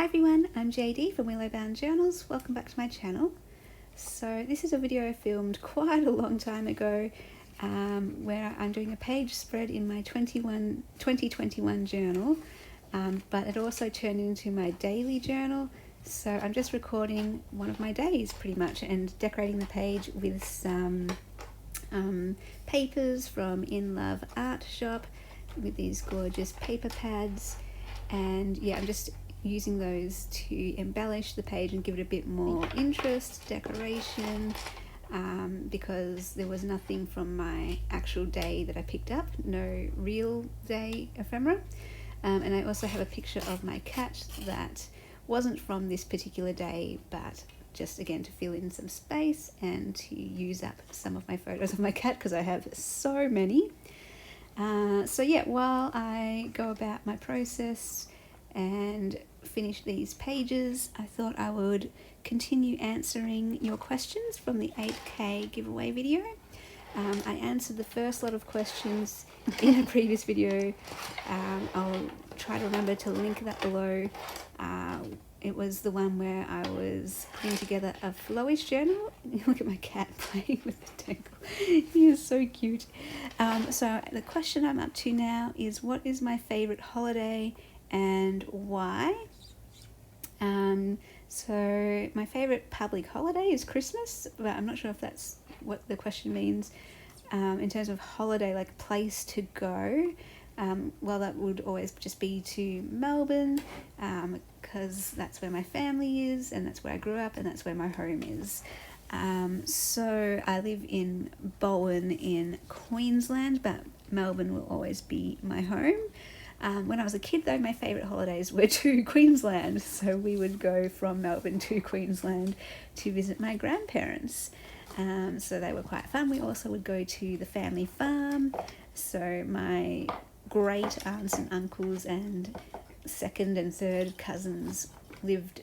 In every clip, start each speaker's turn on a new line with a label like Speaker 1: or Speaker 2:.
Speaker 1: everyone, I'm JD from Willowbound Journals. Welcome back to my channel. So this is a video I filmed quite a long time ago where I'm doing a page spread in my 2021 journal, but it also turned into my daily journal. So I'm just recording one of my days pretty much and decorating the page with some papers from In Love Art Shop with these gorgeous paper pads, and yeah, I'm just using those to embellish the page and give it a bit more interest, decoration, because there was nothing from my actual day that I picked up, no real day ephemera. And I also have a picture of my cat that wasn't from this particular day, but just again to fill in some space and to use up some of my photos of my cat because I have so many. So yeah, while I go about my process and finish these pages, I thought I would continue answering your questions from the 8K giveaway video. I answered the first lot of questions in a previous video. I'll try to remember to link that below. It was the one where I was putting together a flowish journal. Look at my cat playing with the tangle. He is so cute. So the question I'm up to now is, what is my favorite holiday and why? So my favorite public holiday is Christmas, but I'm not sure if that's what the question means. In terms of holiday, like place to go, well, that would always just be to Melbourne, because that's where my family is and that's where I grew up and that's where my home is. So I live in Bowen in Queensland, but Melbourne will always be my home. When I was a kid though, my favourite holidays were to Queensland, so we would go from Melbourne to Queensland to visit my grandparents. So they were quite fun. We also would go to the family farm, so my great aunts and uncles and second and third cousins lived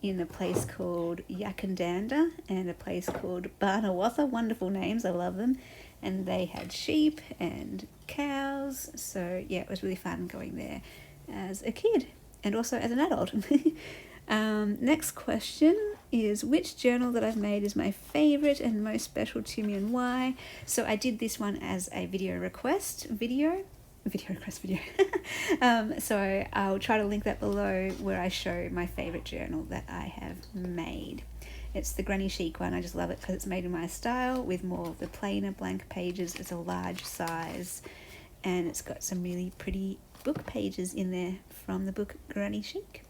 Speaker 1: in a place called Yakandanda and a place called Barnawatha. Wonderful names, I love them. And they had sheep and cows, so yeah, it was really fun going there as a kid and also as an adult. Next question is, which journal that I've made is my favourite and most special to me and why? So I did this one as a video request video. So I'll try to link that below, where I show my favourite journal that I have made. It's the granny chic one. I just love it because it's made in my style with more of the plainer blank pages. It's a large size and it's got some really pretty book pages in there from the book Granny Chic,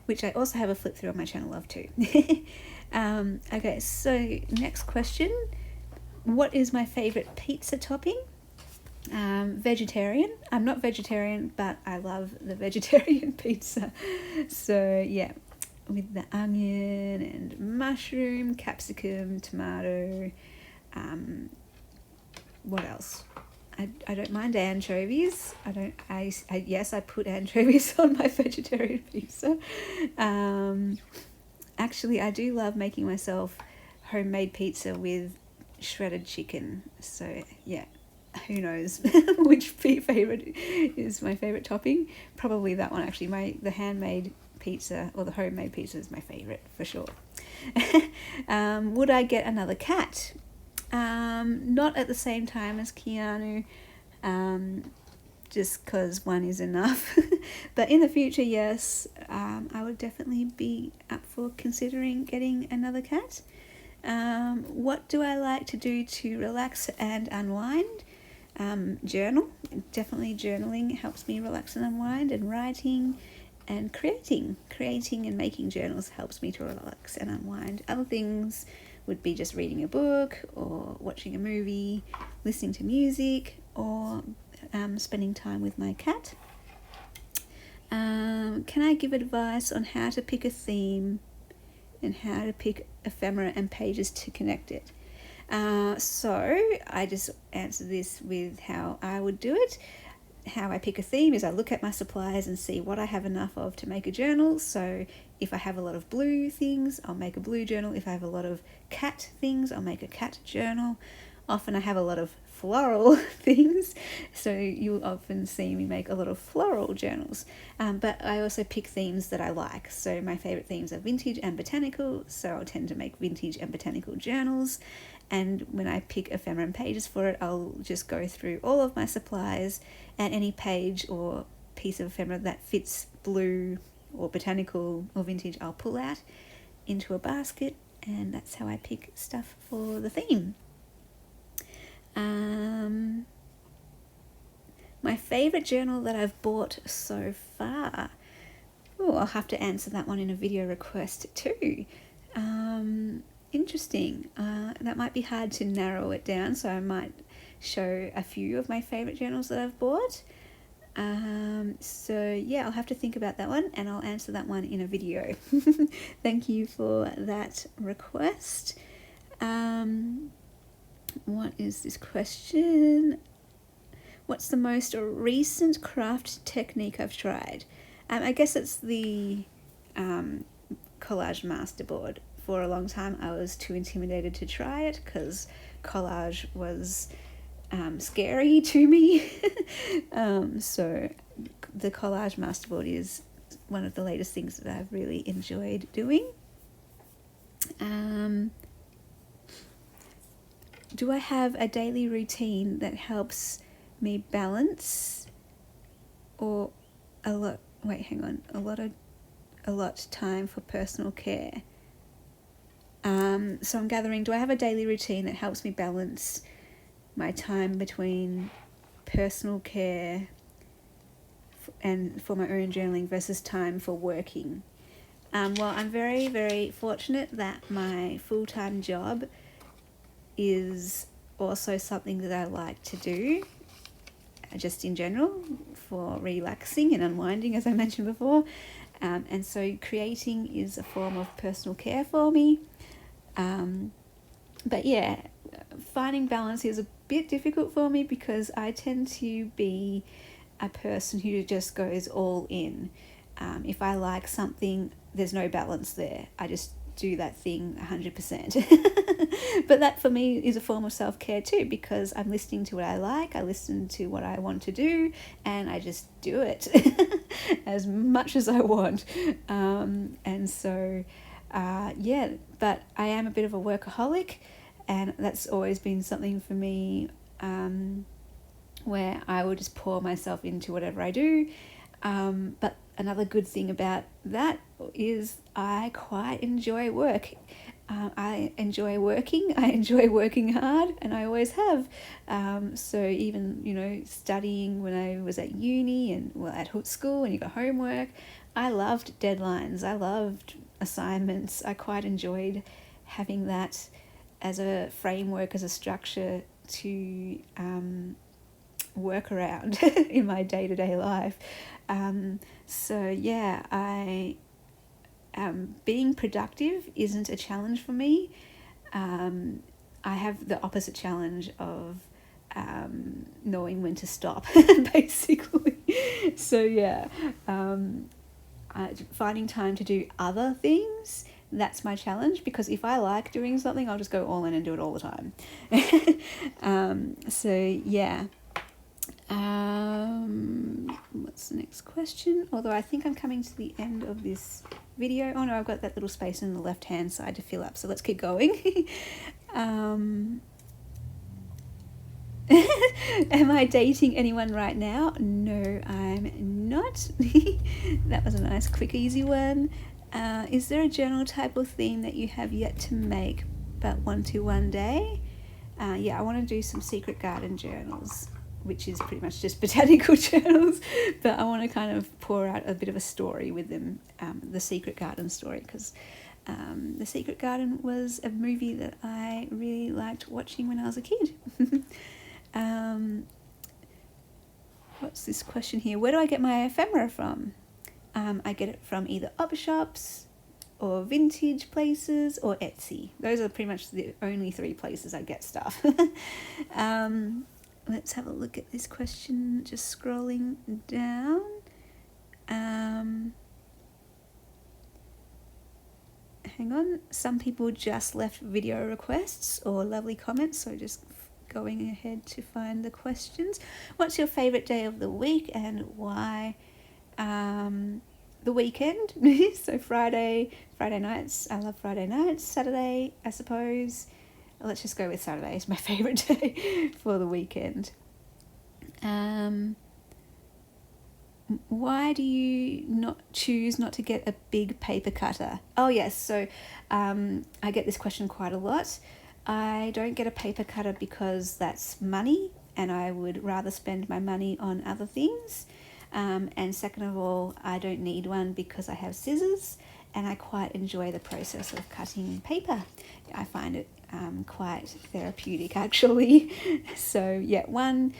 Speaker 1: which I also have a flip through on my channel of too. Okay, so next question. What is my favourite pizza topping? Vegetarian. I'm not vegetarian, but I love the vegetarian pizza. So yeah, with the onion and mushroom, capsicum, tomato, what else? I don't mind anchovies. Yes, I put anchovies on my vegetarian pizza. Actually, I do love making myself homemade pizza with shredded chicken. So yeah, who knows which favorite is my favorite topping? Probably that one actually. The handmade pizza or the homemade pizza is my favorite for sure. Would I get another cat? Not at the same time as Keanu, just because one is enough. But in the future, yes, I would definitely be up for considering getting another cat. What do I like to do to relax and unwind? Journal. Definitely journaling helps me relax and unwind, and writing and creating and making journals helps me to relax and unwind. Other things would be just reading a book or watching a movie, listening to music, or spending time with my cat. Can I give advice on how to pick a theme and how to pick ephemera and pages to connect it? So I just answer this with how I would do it. How I pick a theme is I look at my supplies and see what I have enough of to make a journal. So if I have a lot of blue things, I'll make a blue journal. If I have a lot of cat things, I'll make a cat journal. Often I have a lot of floral things, so you'll often see me make a lot of floral journals. But I also pick themes that I like. So my favourite themes are vintage and botanical, so I'll tend to make vintage and botanical journals. And when I pick ephemera and pages for it, I'll just go through all of my supplies, and any page or piece of ephemera that fits blue or botanical or vintage, I'll pull out into a basket, and that's how I pick stuff for the theme. My favourite journal that I've bought so far. Oh, I'll have to answer that one in a video request too. Interesting. That might be hard to narrow it down, so I might show a few of my favourite journals that I've bought. So yeah, I'll have to think about that one, and I'll answer that one in a video. Thank you for that request. What is this question? What's the most recent craft technique I've tried? I guess it's the collage masterboard. For a long time I was too intimidated to try it because collage was scary to me. So the collage masterboard is one of the latest things that I've really enjoyed doing. Do I have a daily routine that helps me balance, or a lot time for personal care? So I'm gathering, do I have a daily routine that helps me balance my time between personal care and for my own journaling versus time for working? Well, I'm very, very fortunate that my full-time job is also something that I like to do, just in general, for relaxing and unwinding, as I mentioned before. And so creating is a form of personal care for me. But yeah, finding balance is a bit difficult for me because I tend to be a person who just goes all in. If I like something, there's no balance there. I just do that thing 100%. But that for me is a form of self-care too, because I'm listening to what I like, I listen to what I want to do, and I just do it as much as I want. And so yeah, but I am a bit of a workaholic, and that's always been something for me, where I will just pour myself into whatever I do. But another good thing about that is I quite enjoy work. I enjoy working. I enjoy working hard, and I always have. So even, studying when I was at uni and at school and you got homework, I loved deadlines. I loved assignments. I quite enjoyed having that as a framework, as a structure to work around in my day-to-day life. So yeah, being productive isn't a challenge for me. I have the opposite challenge of knowing when to stop, basically. So yeah, finding time to do other things, that's my challenge, because if I like doing something, I'll just go all in and do it all the time. So yeah. What's the next question? Although I think I'm coming to the end of this video. Oh no, I've got that little space on the left hand side to fill up, so let's keep going. Am I dating anyone right now? No, I'm not. That was a nice, quick, easy one. Is there a journal type or theme that you have yet to make but want to one day? Yeah, I want to do some secret garden journals, which is pretty much just botanical journals, but I want to kind of pour out a bit of a story with them, the Secret Garden story, because The Secret Garden was a movie that I really liked watching when I was a kid. What's this question here? Where do I get my ephemera from? I get it from either op shops or vintage places or Etsy. Those are pretty much the only three places I get stuff. Let's have a look at this question, just scrolling down. Hang on, some people just left video requests or lovely comments, so just going ahead to find the questions. What's your favourite day of the week and why? The weekend. So Friday nights. I love Friday nights. Saturday, I suppose. Let's just go with Saturday is my favourite day for the weekend. Why do you not choose not to get a big paper cutter? Oh yes, so I get this question quite a lot. I don't get a paper cutter because that's money and I would rather spend my money on other things. And second of all, I don't need one because I have scissors and I quite enjoy the process of cutting paper. I find it quite therapeutic actually. So yeah, one,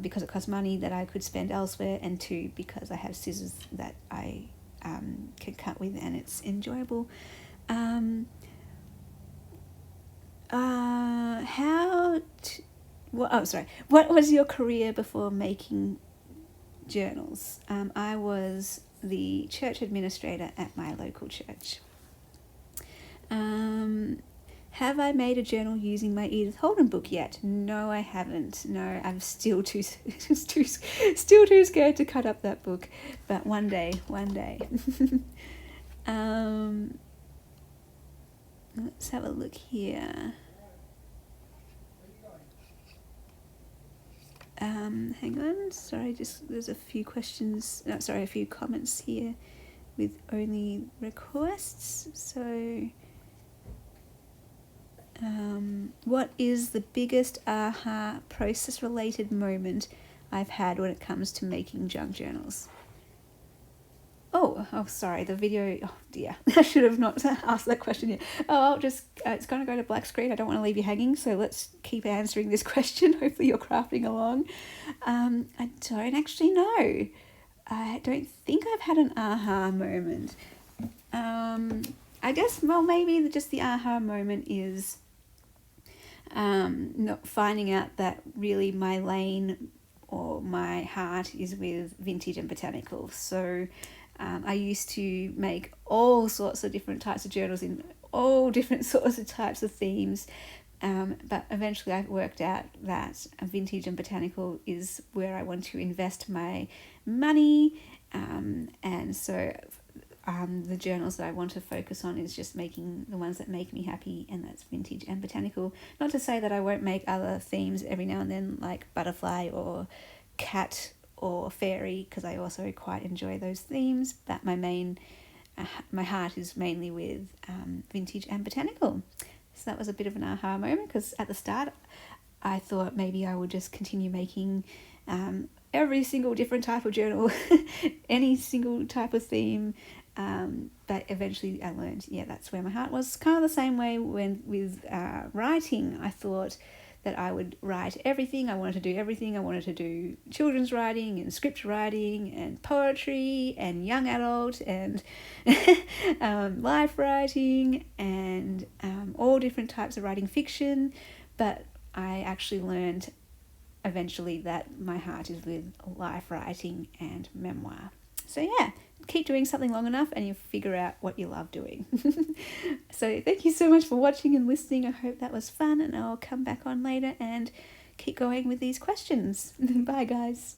Speaker 1: because it costs money that I could spend elsewhere, and two, because I have scissors that I can cut with and it's enjoyable. What was your career before making journals? I was the church administrator at my local church. Have I made a journal using my Edith Holden book yet? No, I haven't. No, I'm still too scared to cut up that book. But one day. Let's have a look here. Hang on. Sorry, there's a few a few comments here with only requests. So, what is the biggest aha process-related moment I've had when it comes to making junk journals? Oh, sorry, the video, oh dear, I should have not asked that question yet. Oh, I'll just, it's going to go to black screen. I don't want to leave you hanging, so let's keep answering this question. Hopefully you're crafting along. I don't actually know. I don't think I've had an aha moment. I guess, well, maybe just the aha moment is not finding out that really my lane or my heart is with vintage and botanical. So I used to make all sorts of different types of journals in all different sorts of types of themes, but eventually I worked out that vintage and botanical is where I want to invest my money, and so the journals that I want to focus on is just making the ones that make me happy, and that's vintage and botanical. Not to say that I won't make other themes every now and then, like butterfly or cat or fairy, because I also quite enjoy those themes, but my heart is mainly with vintage and botanical. So that was a bit of an aha moment, because at the start I thought maybe I would just continue making every single different type of journal, any single type of theme, but eventually I learned, that's where my heart was. Kind of the same way with writing. I thought that I would write everything. I wanted to do everything. I wanted to do children's writing and script writing and poetry and young adult and life writing and all different types of writing, fiction. But I actually learned eventually that my heart is with life writing and memoir. So keep doing something long enough and you figure out what you love doing. So thank you so much for watching and listening. I hope that was fun, and I'll come back on later and keep going with these questions. Bye guys.